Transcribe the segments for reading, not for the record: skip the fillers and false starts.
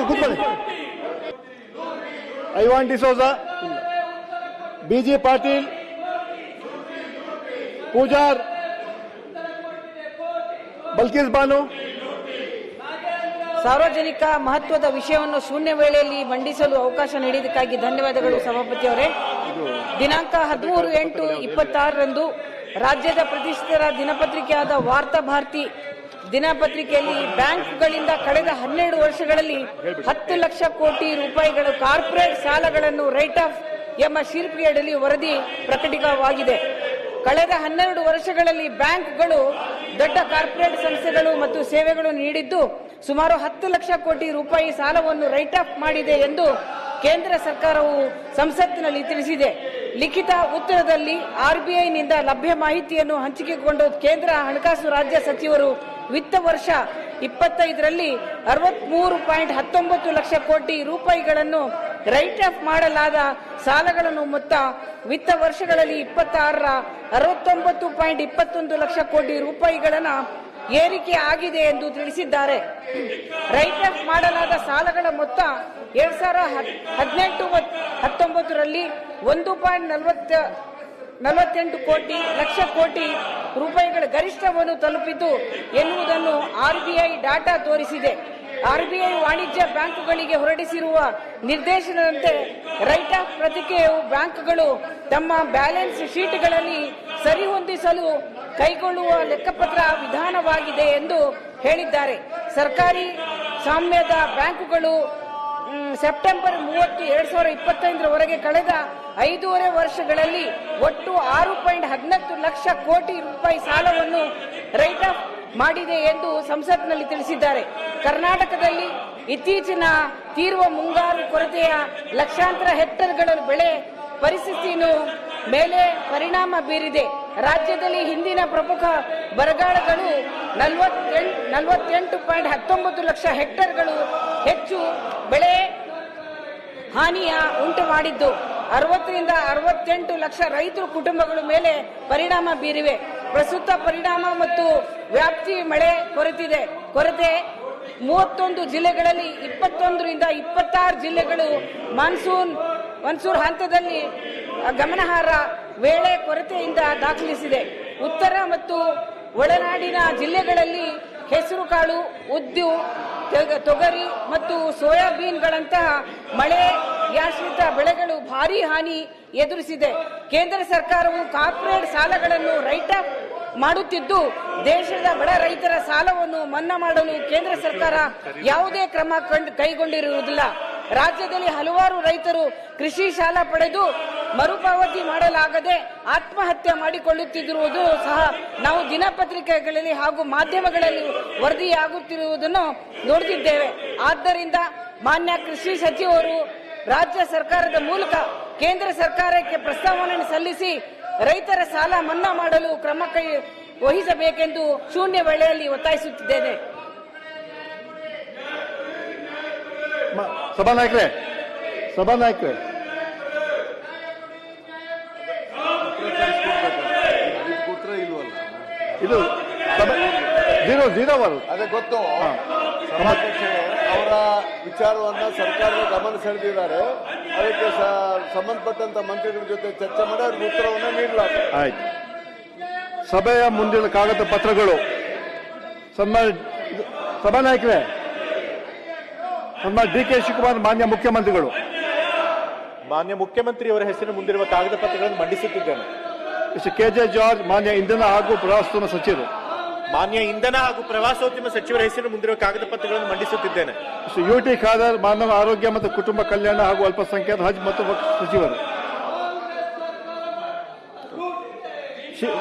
ಕೂತ್ಕೊಳ್ಳಿ. ಐವಾನ್ ಡಿಸೋಜಾ, ಬಿಜಿ ಪಾಟೀಲ್, ಪೂಜಾರ್, ಬಲ್ಕೀಸ್ ಬಾನು. ಸಾರ್ವಜನಿಕ ಮಹತ್ವದ ವಿಷಯವನ್ನು ಶೂನ್ಯ ವೇಳೆಯಲ್ಲಿ ಮಂಡಿಸಲು ಅವಕಾಶ ನೀಡಿದ್ದಕ್ಕಾಗಿ ಧನ್ಯವಾದಗಳು ಸಭಾಪತಿ ಅವರೇ. ದಿನಾಂಕ 13/8/26ರಂದು ರಾಜ್ಯದ ಪ್ರತಿಷ್ಠಿತ ದಿನಪತ್ರಿಕೆಯಾದ ವಾರ್ತಾ ಭಾರತಿ ದಿನಪತ್ರಿಕೆಯಲ್ಲಿ ಬ್ಯಾಂಕ್ಗಳಿಂದ ಕಳೆದ 12 ವರ್ಷಗಳಲ್ಲಿ 10 ಲಕ್ಷ ಕೋಟಿ ರೂಪಾಯಿಗಳು ಕಾರ್ಪೊರೇಟ್ ಸಾಲಗಳನ್ನು ರೈಟ್ ಆಫ್ ಎಂಬ ಶೀರ್ಷಿಕೆಯಡಿ ವರದಿ ಪ್ರಕಟಿತವಾಗಿದೆ. ಕಳೆದ 12 ವರ್ಷಗಳಲ್ಲಿ ಬ್ಯಾಂಕ್ಗಳು ದೊಡ್ಡ ಕಾರ್ಪೊರೇಟ್ ಸಂಸ್ಥೆಗಳು ಮತ್ತು ಸೇವೆಗಳನ್ನು ನೀಡಿದ್ದು ಸುಮಾರು 10 ಲಕ್ಷ ಕೋಟಿ ರೂಪಾಯಿ ಸಾಲವನ್ನು ರೈಟ್ ಆಫ್ ಮಾಡಿದೆ ಎಂದು ಕೇಂದ್ರ ಸರ್ಕಾರವು ಸಂಸತ್ತಿನಲ್ಲಿ ತಿಳಿಸಿದೆ. ಲಿಖಿತ ಉತ್ತರದಲ್ಲಿ ಆರ್ಬಿಐನಿಂದ ಲಭ್ಯ ಮಾಹಿತಿಯನ್ನು ಹಂಚಿಕೆಗೊಂಡ ಕೇಂದ್ರ ಹಣಕಾಸು ರಾಜ್ಯ ಸಚಿವರು ವಿತ್ತ ವರ್ಷ 25ರಲ್ಲಿ 63.19 ಲಕ್ಷ ಕೋಟಿ ರೂಪಾಯಿಗಳನ್ನು ರೈಟ್ ಆಫ್ ಮಾಡಲಾದ ಸಾಲಗಳನ್ನು ಮೊತ್ತ ವಿತ್ತ ವರ್ಷಗಳಲ್ಲಿ 26ರ 69.21 ಲಕ್ಷ ಕೋಟಿ ರೂಪಾಯಿಗಳನ್ನು ಏರಿಕೆ ಆಗಿದೆ ಎಂದು ತಿಳಿಸಿದ್ದಾರೆ. ರೈಟ್ ಆಫ್ ಮಾಡಲಾದ ಸಾಲಗಳ ಮೊತ್ತ 2018-19ರಲ್ಲಿ 1.48 ಲಕ್ಷ ಕೋಟಿ ರೂಪಾಯಿಗಳ ಗರಿಷ್ಠವನ್ನು ತಲುಪಿತು ಎನ್ನುವುದನ್ನು ಆರ್ಬಿಐ ಡಾಟಾ ತೋರಿಸಿದೆ. ಆರ್ಬಿಐ ವಾಣಿಜ್ಯ ಬ್ಯಾಂಕುಗಳಿಗೆ ಹೊರಡಿಸಿರುವ ನಿರ್ದೇಶನದಂತೆ ರೈಟ್ ಆಫ್ ಪ್ರಕ್ರಿಯೆಯು ಬ್ಯಾಂಕುಗಳು ತಮ್ಮ ಬ್ಯಾಲೆನ್ಸ್ ಶೀಟ್ಗಳಲ್ಲಿ ಸರಿಹೊಂದಿಸಲು ಕೈಗೊಳ್ಳುವ ಲೆಕ್ಕಪತ್ರ ವಿಧಾನವಾಗಿದೆ ಎಂದು ಹೇಳಿದ್ದಾರೆ. ಸರ್ಕಾರಿ ಸ್ವಾಮ್ಯದ ಬ್ಯಾಂಕುಗಳು ಸೆಪ್ಟೆಂಬರ್ 30, 2025ರವರೆಗೆ ಕಳೆದ 5.5 ವರ್ಷಗಳಲ್ಲಿ ಒಟ್ಟು 6.19 ಲಕ್ಷ ಕೋಟಿ ರೂಪಾಯಿ ಸಾಲವನ್ನು ರೈಟ್ ಆಫ್ ಮಾಡಿದೆ ಎಂದು ಸಂಸತ್ನಲ್ಲಿ ತಿಳಿಸಿದ್ದಾರೆ. ಕರ್ನಾಟಕದಲ್ಲಿ ಇತ್ತೀಚಿನ ತೀವ್ರ ಮುಂಗಾರು ಕೊರತೆಯ ಲಕ್ಷಾಂತರ ಹೆಕ್ಟೇರ್ಗಳ ಬೆಳೆ ಪರಿಸ್ಥಿತಿಯನ್ನು ಮೇಲೆ ಪರಿಣಾಮ ಬೀರಿದೆ. ರಾಜ್ಯದಲ್ಲಿ ಹಿಂದಿನ ಪ್ರಮುಖ ಬರಗಾಲಗಳು 48.19 ಲಕ್ಷ ಹೆಕ್ಟೇರ್ಗಳು ಹೆಚ್ಚು ಬೆಳೆ ಹಾನಿಯ ಉಂಟು ಮಾಡಿದ್ದು 60ರಿಂದ 68 ಲಕ್ಷ ರೈತರು ಕುಟುಂಬಗಳ ಮೇಲೆ ಪರಿಣಾಮ ಬೀರಿವೆ. ಪ್ರಸ್ತುತ ಪರಿಣಾಮ ಮತ್ತು ವ್ಯಾಪ್ತಿ ಮಳೆ ಕೊರತೆ 31 ಜಿಲ್ಲೆಗಳಲ್ಲಿ 21ರಿಂದ 26 ಜಿಲ್ಲೆಗಳು ಮಾನ್ಸೂನ್ ಹಂತದಲ್ಲಿ ಗಮನಾರ್ಹ ವೇಳೆ ಕೊರತೆಯಿಂದ ದಾಖಲಿಸಿದೆ. ಉತ್ತರ ಮತ್ತು ಒಳನಾಡಿನ ಜಿಲ್ಲೆಗಳಲ್ಲಿ ಹೆಸರುಕಾಳು, ಉದ್ದು, ತೊಗರಿ ಮತ್ತು ಸೋಯಾಬೀನ್ಗಳಂತಹ ಮಳೆಯಾಶ್ರಿತ ಬೆಳೆಗಳು ಭಾರೀ ಹಾನಿ ಎದುರಿಸಿದೆ. ಕೇಂದ್ರ ಸರ್ಕಾರವು ಕಾರ್ಪೊರೇಟ್ ಸಾಲಗಳನ್ನು ರೈಟ್ ಆಫ್ ಮಾಡುತ್ತಿದ್ದು ದೇಶದ ಬಡ ರೈತರ ಸಾಲವನ್ನು ಮನ್ನಾ ಮಾಡಲು ಕೇಂದ್ರ ಸರ್ಕಾರ ಯಾವುದೇ ಕ್ರಮ ಕೈಗೊಂಡಿರುವುದಿಲ್ಲ. ರಾಜ್ಯದಲ್ಲಿ ಹಲವಾರು ರೈತರು ಕೃಷಿ ಸಾಲ ಪಡೆದು ಮರುಪಾವತಿ ಮಾಡಲಾಗದೆ ಆತ್ಮಹತ್ಯೆ ಮಾಡಿಕೊಳ್ಳುತ್ತಿರುವುದು ಸಹ ನಾವು ದಿನಪತ್ರಿಕೆಗಳಲ್ಲಿ ಹಾಗೂ ಮಾಧ್ಯಮಗಳಲ್ಲಿ ವರದಿಯಾಗುತ್ತಿರುವುದನ್ನು ನೋಡುತ್ತಿದ್ದೇವೆ. ಆದ್ದರಿಂದ ಮಾನ್ಯ ಕೃಷಿ ಸಚಿವರು ರಾಜ್ಯ ಸರ್ಕಾರದ ಮೂಲಕ ಕೇಂದ್ರ ಸರ್ಕಾರಕ್ಕೆ ಪ್ರಸ್ತಾವನೆ ಸಲ್ಲಿಸಿ ರೈತರ ಸಾಲ ಮನ್ನಾ ಮಾಡಲು ಕ್ರಮ ವಹಿಸಬೇಕೆಂದು ಶೂನ್ಯ ವೇಳೆಯಲ್ಲಿ ಒತ್ತಾಯಿಸುತ್ತಿದ್ದೇನೆ. ಸಭಾನಾಯಕರೇ ಇದು ಅದೇ ಗೊತ್ತು. ಸಭಾಧ್ಯಕ್ಷರೇ ಅವರ ವಿಚಾರವನ್ನ ಸರ್ಕಾರದ ಗಮನ ಸೆಳೆದಿದ್ದಾರೆ. ಅದಕ್ಕೆ ಸಂಬಂಧಪಟ್ಟಂತ ಮಂತ್ರಿಗಳ ಜೊತೆ ಚರ್ಚೆ ಮಾಡಿ ಅವ್ರಿಗೆ ಉತ್ತರವನ್ನು ನೀಡಲಾಗಿದೆ. ಆಯ್ತು. ಸಭೆಯ ಮುಂದಿನ ಕಾಗದ ಪತ್ರಗಳು ಸಭಾನಾಯಕರೇ, ಡಿ.ಕೆ. ಶಿವಕುಮಾರ್ ಮಾನ್ಯ ಮುಖ್ಯಮಂತ್ರಿಯವರ ಹೆಸರಿನ ಮುಂದಿರುವ ಕಾಗದ ಪತ್ರಗಳನ್ನು ಮಂಡಿಸುತ್ತಿದ್ದೇನೆ. ಕೆ.ಜೆ. ಜಾರ್ಜ್ ಮಾನ್ಯ ಇಂಧನ ಹಾಗೂ ಪ್ರವಾಸೋದ್ಯಮ ಸಚಿವರು. ಮಾನ್ಯ ಇಂಧನ ಹಾಗೂ ಪ್ರವಾಸೋದ್ಯಮ ಸಚಿವರ ಹೆಸರು ಮುಂದಿರುವ ಕಾಗದ ಪತ್ರಗಳನ್ನು ಮಂಡಿಸುತ್ತಿದ್ದೇನೆ. ಯು.ಟಿ. ಖಾದರ್ ಮಾನವ ಆರೋಗ್ಯ ಮತ್ತು ಕುಟುಂಬ ಕಲ್ಯಾಣ ಹಾಗೂ ಅಲ್ಪಸಂಖ್ಯಾತ ಹಜ್ ಮತ್ತು ವಕ್ಫ್ ಸಚಿವರು.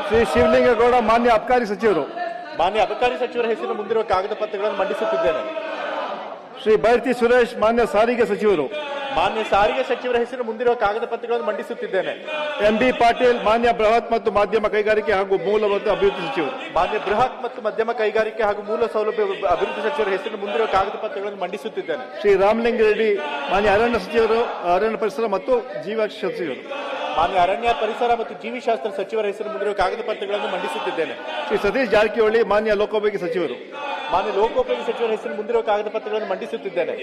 ಶ್ರೀ ಶಿವಲಿಂಗೇಗೌಡ ಮಾನ್ಯ ಅಬಕಾರಿ ಸಚಿವರು. ಮಾನ್ಯ ಅಬಕಾರಿ ಸಚಿವರ ಹೆಸರು ಮುಂದಿರುವ ಕಾಗದ ಪತ್ರಗಳನ್ನು ಮಂಡಿಸುತ್ತಿದ್ದೇನೆ. ಶ್ರೀ ಬೈರತಿ ಸುರೇಶ್ ಮಾನ್ಯ ಸಾರಿಗೆ ಸಚಿವರು. ಮಾನ್ಯ ಸಾರಿಗೆ ಸಚಿವರ ಹೆಸರು ಮುಂದಿರುವ ಕಾಗದ ಪತ್ರಗಳನ್ನು ಮಂಡಿಸುತ್ತಿದ್ದೇನೆ. ಎಂ.ಬಿ. ಪಾಟೀಲ್ ಮಾನ್ಯ ಬೃಹತ್ ಮತ್ತು ಮಧ್ಯಮ ಕೈಗಾರಿಕೆ ಹಾಗೂ ಮೂಲಭೂತ ಅಭಿವೃದ್ಧಿ ಸಚಿವರು. ಮಾನ್ಯ ಬೃಹತ್ ಮತ್ತು ಮಧ್ಯಮ ಕೈಗಾರಿಕೆ ಹಾಗೂ ಮೂಲ ಸೌಲಭ್ಯ ಅಭಿವೃದ್ಧಿ ಸಚಿವರ ಹೆಸರು ಮುಂದಿರುವ ಕಾಗದ ಪತ್ರಗಳನ್ನು ಮಂಡಿಸುತ್ತಿದ್ದೇನೆ. ಶ್ರೀ ರಾಮಲಿಂಗ ರೆಡ್ಡಿ ಮಾನ್ಯ ಅರಣ್ಯ ಸಚಿವರು, ಅರಣ್ಯ ಪರಿಸರ ಮತ್ತು ಜೀವಶಾಸ್ತ್ರ ಸಚಿವರು. ಮಾನ್ಯ ಅರಣ್ಯ ಪರಿಸರ ಮತ್ತು ಜೀವಿಶಾಸ್ತ್ರ ಸಚಿವರ ಹೆಸರು ಮುಂದಿರುವ ಕಾಗದ ಪತ್ರಗಳನ್ನು ಮಂಡಿಸುತ್ತಿದ್ದೇನೆ. ಶ್ರೀ ಸತೀಶ್ ಜಾರಕಿಹೊಳಿ ಮಾನ್ಯ ಲೋಕೋಪಯೋಗಿ ಸಚಿವರು. ಮಾನ್ಯ ಲೋಕೋಪಯೋಗಿ ಸಚಿವರ ಹೆಸರಿನ ಮುಂದಿರುವ ಕಾಗದ ಪತ್ರಗಳನ್ನು ಮಂಡಿಸುತ್ತಿದ್ದೇನೆ.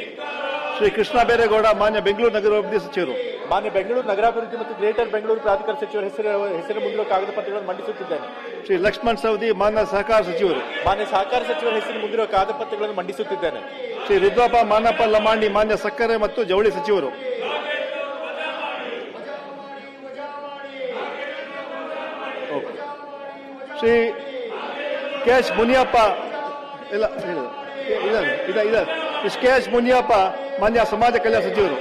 ಶ್ರೀ ಕೃಷ್ಣ ಬೈರೇಗೌಡ ಮಾನ್ಯ ಬೆಂಗಳೂರು ನಗರಾಭಿವೃದ್ಧಿ ಸಚಿವರು. ಮಾನ್ಯ ಬೆಂಗಳೂರು ನಗರಾಭಿವೃದ್ಧಿ ಮತ್ತು ಗ್ರೇಟರ್ ಬೆಂಗಳೂರು ಪ್ರಾಧಿಕಾರ ಸಚಿವರ ಹೆಸರಿನ ಮುಂದಿರುವ ಕಾಗದ ಪತ್ರಗಳನ್ನು ಮಂಡಿಸುತ್ತಿದ್ದೇನೆ. ಶ್ರೀ ಲಕ್ಷ್ಮಣ್ ಸವದಿ ಮಾನ್ಯ ಸಹಕಾರ ಸಚಿವರು. ಮಾನ್ಯ ಸಹಕಾರ ಸಚಿವರ ಹೆಸರಿನ ಮುಂದಿರುವ ಕಾಗದ ಪತ್ರಗಳನ್ನು ಮಂಡಿಸುತ್ತಿದ್ದೇನೆ. ಶ್ರೀ ರುದ್ರಪ್ಪ ಮಾನಪ್ಪ ಲಮಾಣಿ ಮಾನ್ಯ ಸಕ್ಕರೆ ಮತ್ತು ಜವಳಿ ಸಚಿವರು. ಶ್ರೀ ಕೆ ಎಚ್ ಮುನಿಯಪ್ಪ ಇಲ್ಲ ಕೆ ಎಚ್ ಮುನಿಯಪ್ಪ ಮಾನ್ಯ ಸಮಾಜ ಕಲ್ಯಾಣ ಸಚಿವರು.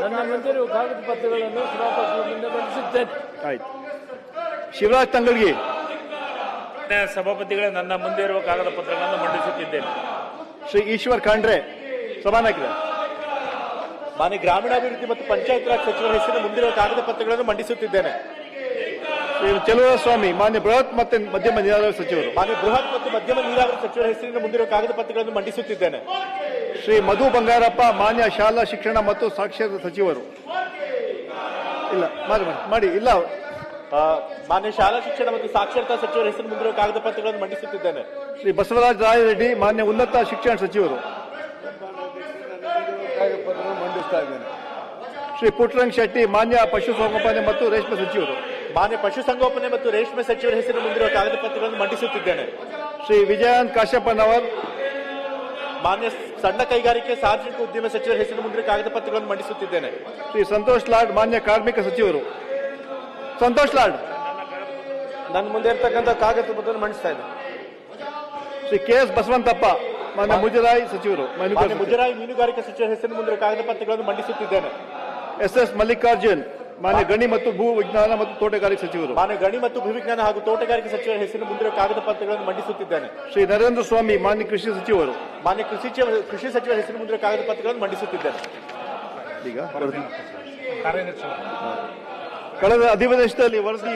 ನನ್ನ ಮುಂದಿರುವ ಕಾಗದ ಪತ್ರಗಳನ್ನು ಸಭಾಪತಿಯ ಮುಂದೆ ಮಂಡಿಸುತ್ತೇನೆ. ಆಯ್ತು. ಶಿವರಾಜ್ ತಂಗಳ್ಗಿ. ಸಭಾಪತಿಗಳೇ, ನನ್ನ ಮುಂದೆ ಇರುವ ಕಾಗದ ಪತ್ರಗಳನ್ನು ಮಂಡಿಸುತ್ತಿದ್ದೇನೆ. ಶ್ರೀ ಈಶ್ವರ್ ಖಂಡ್ರೆ ಸಭಾನಾಯಕರೇ. ಮಾನ್ಯ ಗ್ರಾಮೀಣಾಭಿವೃದ್ಧಿ ಮತ್ತು ಪಂಚಾಯತ್ ರಾಜ್ ಸಚಿವರ ಹೆಸರಿನ ಮುಂದಿರುವ ಕಾಗದ ಪತ್ರಗಳನ್ನು ಮಂಡಿಸುತ್ತಿದ್ದೇನೆ. ಶ್ರೀ ಚಲುವಸ್ವಾಮಿ ಮಾನ್ಯ ಬೃಹತ್ ಮತ್ತು ಮಧ್ಯಮ ನೀರಾವರಿ ಸಚಿವರು. ಮಾನ್ಯ ಬೃಹತ್ ಮತ್ತು ಮಧ್ಯಮ ನೀರಾವರಿ ಸಚಿವರ ಹೆಸರಿನ ಮುಂದಿರುವ ಕಾಗದ ಪತ್ರಗಳನ್ನು ಮಂಡಿಸುತ್ತಿದ್ದೇನೆ. ಶ್ರೀ ಮಧು ಬಂಗಾರಪ್ಪ ಮಾನ್ಯ ಶಾಲಾ ಶಿಕ್ಷಣ ಮತ್ತು ಸಾಕ್ಷರತಾ ಸಚಿವರು. ಇಲ್ಲ ಮಾಡಿ ಇಲ್ಲ. ಮಾನ್ಯ ಶಾಲಾ ಶಿಕ್ಷಣ ಮತ್ತು ಸಾಕ್ಷರತಾ ಸಚಿವರ ಹೆಸರಿನ ಮುಂದಿರುವ ಕಾಗದ ಪತ್ರಗಳನ್ನು ಮಂಡಿಸುತ್ತಿದ್ದೇನೆ. ಶ್ರೀ ಬಸವರಾಜ ರಾಯರೆಡ್ಡಿ ಮಾನ್ಯ ಉನ್ನತ ಶಿಕ್ಷಣ ಸಚಿವರು. ಮಂಡಿಸ್ತಾ ಇದ್ದೇನೆ. ಶ್ರೀ ಪುಟ್ಟರಂಗ್ ಶೆಟ್ಟಿ ಮಾನ್ಯ ಪಶುಸಂಗೋಪನೆ ಮತ್ತು ರೇಷ್ಮೆ ಸಚಿವರು. ಮಾನ್ಯ ಪಶುಸಂಗೋಪನೆ ಮತ್ತು ರೇಷ್ಮೆ ಸಚಿವರ ಹೆಸರಿನ ಮುಂದಿರುವ ಕಾಗದ ಪತ್ರಗಳನ್ನು ಮಂಡಿಸುತ್ತಿದ್ದೇನೆ. ಶ್ರೀ ವಿಜಯಂತ್ ಕಾಶ್ಯಪ್ಪನವರ್ ಮಾನ್ಯ ಸಣ್ಣ ಕೈಗಾರಿಕೆ ಸಾರ್ವಜನಿಕ ಉದ್ಯಮ ಸಚಿವರ ಹೆಸರಿನ ಮುಂದಿರುವ ಕಾಗದ ಪತ್ರಗಳನ್ನು ಮಂಡಿಸುತ್ತಿದ್ದೇನೆ. ಶ್ರೀ ಸಂತೋಷ್ ಲಾಡ್ ಮಾನ್ಯ ಕಾರ್ಮಿಕ ಸಚಿವರು. ಸಂತೋಷ್ ಲಾಡ್ ನನ್ನ ಮುಂದೆ ಇರತಕ್ಕಂಥ ಕಾಗದ ಪತ್ರವನ್ನು ಮಂಡಿಸ್ತಾ ಇದ್ದೇನೆ. ಶ್ರೀ ಕೆ ಎಸ್ ಬಸವಂತಪ್ಪ ಮಾನ್ಯ ಮುಜರಾಯಿ ಸಚಿವರು. ಮಾನ್ಯ ಮುಜರಾಯಿ ಮೀನುಗಾರಿಕೆ ಸಚಿವರ ಹೆಸರಿನ ಮುಂದಿರುವ ಕಾಗದ ಪತ್ರಗಳನ್ನು ಮಂಡಿಸುತ್ತಿದ್ದೇನೆ. ಎಸ್ ಎಸ್ ಮಲ್ಲಿಕಾರ್ಜುನ್ ಮಾನ್ಯ ಗಣಿ ಮತ್ತು ಭೂ ವಿಜ್ಞಾನ ಮತ್ತು ತೋಟಗಾರಿಕೆ ಸಚಿವರು. ಮಾನ್ಯ ಗಣಿ ಮತ್ತು ಭೂವಿಜ್ಞಾನ ಹಾಗೂ ತೋಟಗಾರಿಕೆ ಸಚಿವರ ಹೆಸರಿನ ಮುಂದಿರುವ ಕಾಗದ ಪತ್ರಗಳನ್ನು ಮಂಡಿಸುತ್ತಿದ್ದೇನೆ. ಶ್ರೀ ನರೇಂದ್ರ ಸ್ವಾಮಿ ಮಾನ್ಯ ಕೃಷಿ ಸಚಿವರು. ಮಾನ್ಯ ಕೃಷಿ ಸಚಿವರ ಹೆಸರಿನ ಮುಂದಿರುವ ಕಾಗದ ಪತ್ರಗಳನ್ನು ಮಂಡಿಸುತ್ತಿದ್ದೇನೆ. ಈಗ ಕಳೆದ ಅಧಿವೇಶನದಲ್ಲಿ ವರದಿ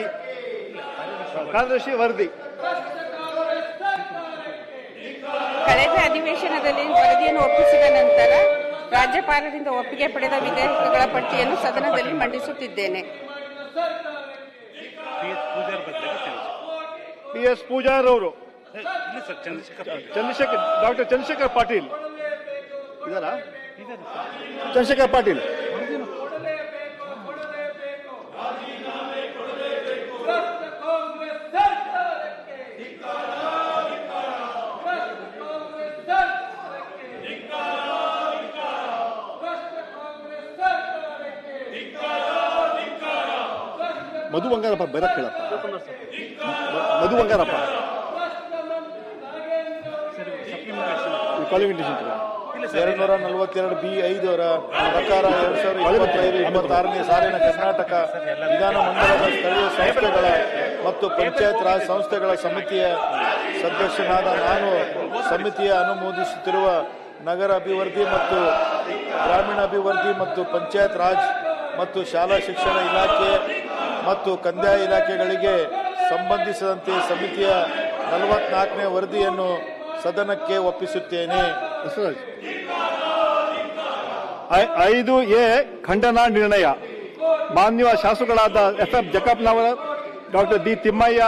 ಕಾರ್ಯದರ್ಶಿ ವರದಿ. ಕಳೆದ ಅಧಿವೇಶನದಲ್ಲಿ ವರದಿಯನ್ನು ಒಪ್ಪಿಸಿದ ನಂತರ ರಾಜ್ಯಪಾಲರಿಂದ ಒಪ್ಪಿಗೆ ಪಡೆದ ವಿಧೇಯಕಗಳ ಪಟ್ಟಿಯನ್ನು ಸದನದಲ್ಲಿ ಮಂಡಿಸುತ್ತಿದ್ದೇನೆ. ಪಿ ಎಸ್ ಪೂಜಾರ್ ಅವರು. ಡಾಕ್ಟರ್ ಚಂದ್ರಶೇಖರ್ ಪಾಟೀಲ್ ಇದಾರಾ? ಚಂದ್ರಶೇಖರ್ ಪಾಟೀಲ್. ಮಧು ಬಂಗಾರಪ್ಪ ಬರಕ್ ಹೇಳಪ್ಪ. ಮಧು ಬಂಗಾರಪ್ಪ ಕ್ವಾಲಿಫಿಕೇಶನ್ 242B5 ಪ್ರಕಾರ 2025-26ನೇ ಸಾಲಿನ ಕರ್ನಾಟಕ ವಿಧಾನಮಂಡಲದ ಸ್ಥಳೀಯ ಸಂಸ್ಥೆಗಳ ಮತ್ತು ಪಂಚಾಯತ್ ರಾಜ್ ಸಂಸ್ಥೆಗಳ ಸಮಿತಿಯ ಸದಸ್ಯನಾದ ನಾನು ಸಮಿತಿಯ ಅನುಮೋದಿಸುತ್ತಿರುವ ನಗರ ಅಭಿವೃದ್ಧಿ ಮತ್ತು ಗ್ರಾಮೀಣಾಭಿವೃದ್ಧಿ ಮತ್ತು ಪಂಚಾಯತ್ ರಾಜ್ ಮತ್ತು ಶಾಲಾ ಶಿಕ್ಷಣ ಇಲಾಖೆ ಮತ್ತು ಕಂದಾಯ ಇಲಾಖೆಗಳಿಗೆ ಸಂಬಂಧಿಸಿದಂತೆ ಸಮಿತಿಯ 44ನೇ ವರದಿಯನ್ನು ಸದನಕ್ಕೆ ಒಪ್ಪಿಸುತ್ತೇನೆ. 5A ಖಂಡನಾ ನಿರ್ಣಯ. ಮಾನ್ಯ ಶಾಸಕರಾದ F Jakappanavar, doctor D Thimmaiah,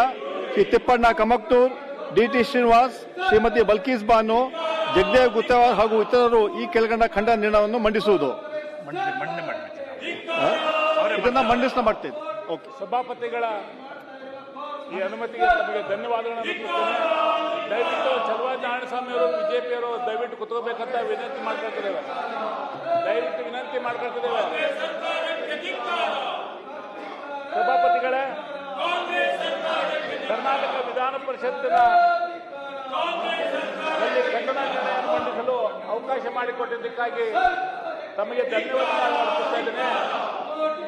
Shri Tippanna ಕಮಕ್ತೂರ್, ಡಿಟಿ ಶ್ರೀನಿವಾಸ್, ಶ್ರೀಮತಿ ಬಲ್ಕೀಸ್ ಬಾನು, ಜಗದೇವ್ ಗುತ್ತೇವಾರ್ ಹಾಗೂ ಇತರರು ಈ ಕೆಳಗಂಡ ಖಂಡನ ನಿರ್ಣಯವನ್ನು ಮಂಡಿಸುವುದು. ಇದನ್ನ ಮಂಡಿಸ್ತಾ ಮಾಡ್ತೇವೆ. ಓಕೆ. ಸಭಾಪತಿಗಳ ಈ ಅನುಮತಿಗೆ ತಮಗೆ ಧನ್ಯವಾದಗಳನ್ನು ಅರ್ಪಿಸುತ್ತೇನೆ. ದಯವಿಟ್ಟು ಚಲುವಾದಿ ನಾರಾಯಣಸ್ವಾಮಿ ಅವರು ಬಿಜೆಪಿಯವರು ದಯವಿಟ್ಟು ಕುತ್ಕೋಬೇಕಂತ ವಿನಂತಿ ಮಾಡ್ಕೊಳ್ತಿದ್ದೇವೆ. ಸಭಾಪತಿಗಳೇ, ಕರ್ನಾಟಕ ವಿಧಾನ ಪರಿಷತ್ತಿನ ಖಂಡನ ನಿರ್ಣಯವನ್ನು ಮಂಡಿಸಲು ಅವಕಾಶ ಮಾಡಿಕೊಟ್ಟಿದ್ದಕ್ಕಾಗಿ ತಮಗೆ ಧನ್ಯವಾದಗಳನ್ನು ಅರ್ಪಿಸ್ತಾ ಇದ್ದೇನೆ.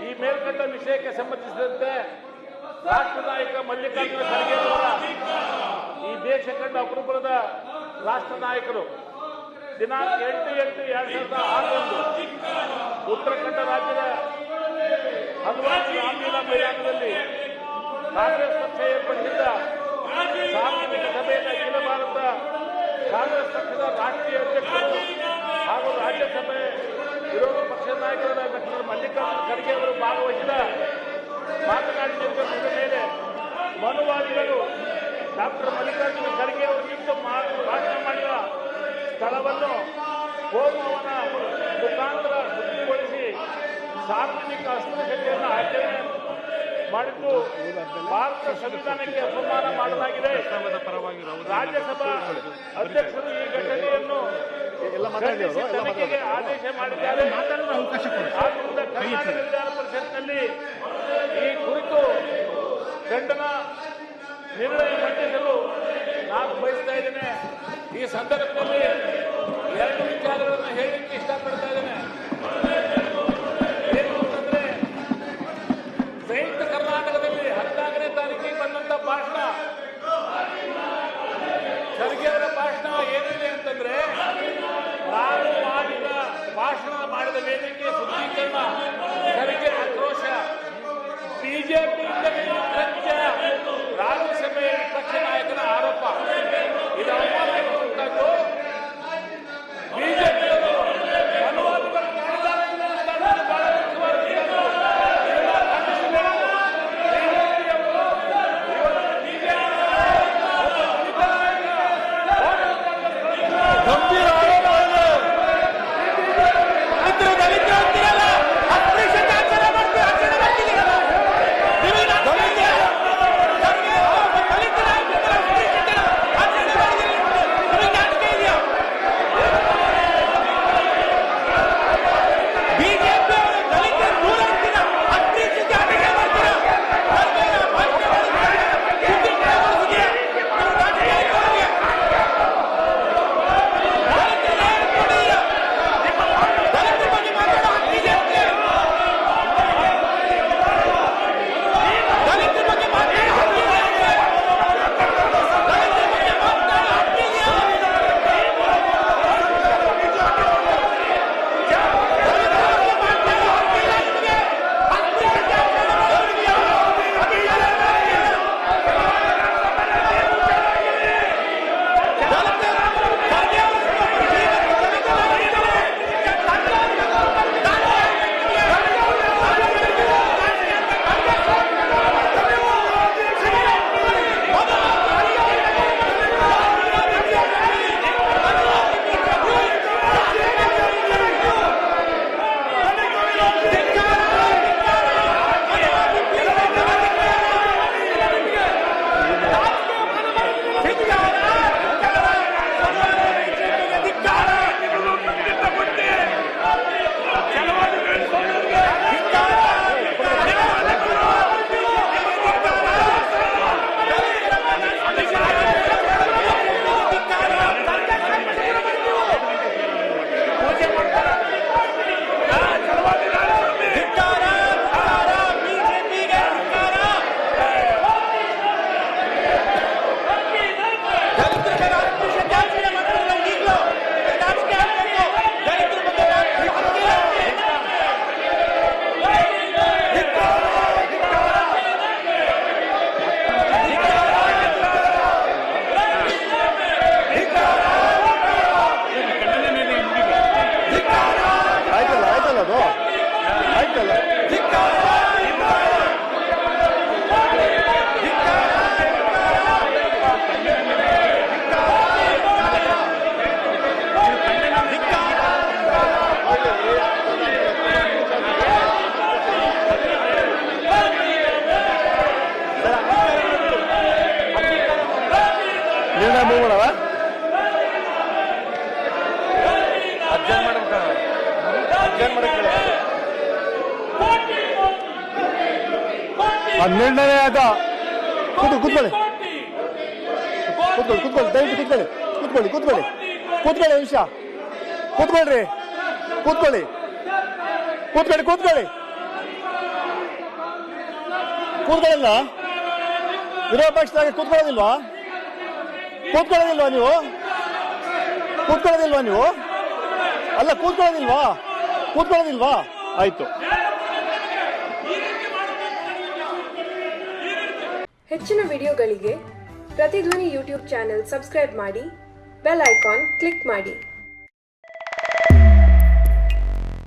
ಈ ಮೇಲ್ಕಂಡ ವಿಷಯಕ್ಕೆ ಸಂಬಂಧಿಸಿದಂತೆ ರಾಷ್ಟ್ರ ನಾಯಕ ಮಲ್ಲಿಕಾರ್ಜುನ ಖರ್ಗೆ ಅವರ ಈ ದೇಶ ಕಂಡ ಅಪರೂಪದ ರಾಷ್ಟ್ರ ನಾಯಕರು ದಿನಾಂಕ 8/8/2006 ಉತ್ತರಾಖಂಡ ರಾಜ್ಯದ ಹಲ್ವಾನಿ ರಾಮಲೀಲಾ ಮೈದಾನದಲ್ಲಿ ಕಾಂಗ್ರೆಸ್ ಪಕ್ಷ ಏರ್ಪಡಿಸಿದ್ದ ಸಾರ್ವಜನಿಕ ಸಭೆಯಲ್ಲಿ ಅಖಿಲ ಭಾರತ ಕಾಂಗ್ರೆಸ್ ಪಕ್ಷದ ರಾಷ್ಟ್ರೀಯ ಅಧ್ಯಕ್ಷರು ಹಾಗೂ ರಾಜ್ಯಸಭೆ ವಿರೋಧ ಪಕ್ಷದ ನಾಯಕರಾದ ಡಾಕ್ಟರ್ ಮಲ್ಲಿಕಾರ್ಜುನ ಖರ್ಗೆ ಅವರು ಭಾಗವಹಿಸಿದ ಮಾತನಾಡಿದ ಮೇಲೆ ಮನುವಾದಿಗಳು ಡಾಕ್ಟರ್ ಮಲ್ಲಿಕಾರ್ಜುನ ಖರ್ಗೆ ಅವರು ನಿಂತು ಭಾಷಣ ಮಾಡಿದ ಸ್ಥಳವನ್ನು ಹೋಮವನ ಮುಖಾಂತರ ಶುದ್ಧಿಗೊಳಿಸಿ ಸಾರ್ವಜನಿಕ ಅಸ್ಪೃಶ್ಯತೆಯನ್ನು ಆಚರಣೆ ಮಾಡಿದ್ದು ಭಾರತ ಸಂವಿಧಾನಕ್ಕೆ ಅಪಮಾನ ಮಾಡಲಾಗಿದೆ. ರಾಜ್ಯಸಭಾ ಅಧ್ಯಕ್ಷರು ಈ ಘಟನೆಯನ್ನು ತನಿಖೆಗೆ ಆದೇಶ ಮಾಡಿದ್ದಾರೆ. ಆದ್ದರಿಂದ ಕರ್ನಾಟಕ ವಿಧಾನ ಪರಿಷತ್ನಲ್ಲಿ ಈ ಕುರಿತು ಖಂಡನಾ ನಿರ್ಣಯ ಮಂಡಿಸಲು ನಾನು ಬಯಸ್ತಾ ಇದ್ದೇನೆ. ಈ ಸಂದರ್ಭದಲ್ಲಿ ಎರಡು ವಿಚಾರಗಳನ್ನು ಹೇಳಲಿಕ್ಕೆ ಇಷ್ಟಪಡ್ತಾ ಇದ್ದೇನೆ. ಏನು ಅಂತಂದ್ರೆ, ಸಂಯುಕ್ತ ಕರ್ನಾಟಕದಲ್ಲಿ 14ನೇ ತಾರೀಕಿಗೆ ಬಂದಂತ ಭಾಷಣ, ಖರ್ಗೆ ಅವರ ಭಾಷಣ ಏನಿದೆ ಅಂತಂದ್ರೆ, ನಾನು ಮಾಡಿದ ಭಾಷಣ ಮಾಡಿದ ವೇದಿಕೆ ಶುದ್ಧೀಕರಣ, ಖರ್ಗೆ ಆಕ್ರೋಶ, ಬಿಜೆಪಿಯಿಂದ ಕೃತ್ಯ, ರಾಜ್ಯಸಭೆಯ ವಿಪಕ್ಷ ನಾಯಕನ ಆರೋಪ, ಇದು ಅವಮಾನ ಇರುವಂತದ್ದು. ಬಿಜೆಪಿಯವರು ಮನುವಾದಿಗಳು ಮಾಡಿದ್ದಾರೆ ಎನ್ನುವಂಥದ್ದು ಬಹಳ ಮುಖ್ಯವಾದದ್ದು. ಗಂಭೀರ ನಿರ್ಣಯ ಆದ ಕೂತ್ಕೊಳ್ಳಿ ದಯವಿಟ್ಟು ಕೂತ್ಕೊಳ್ಳಿ ನಿಮಿಷ ಕೂತ್ಕೊಳ್ರಿ ಕೂತ್ಕೊಳ್ಳಿ ಕೂತ್ಕೊಳ್ಳಲ್ಲ ವಿರೋಧ ಪಕ್ಷದಾಗ ಕೂತ್ಕೊಳ್ಳೋದಿಲ್ವಾ ನೀವು ಅಲ್ಲ ಕೂತ್ಕೊಳ್ಳೋದಿಲ್ವಾ ಆಯ್ತು. ಹೆಚ್ಚಿನ ವಿಡಿಯೋಗಳಿಗೆ ಪ್ರತಿಧ್ವನಿ ಯೂಟ್ಯೂಬ್ ಚಾನೆಲ್ ಸಬ್ಸ್ಕ್ರೈಬ್ ಮಾಡಿ, ಬೆಲ್ ಐಕಾನ್ ಕ್ಲಿಕ್ ಮಾಡಿ.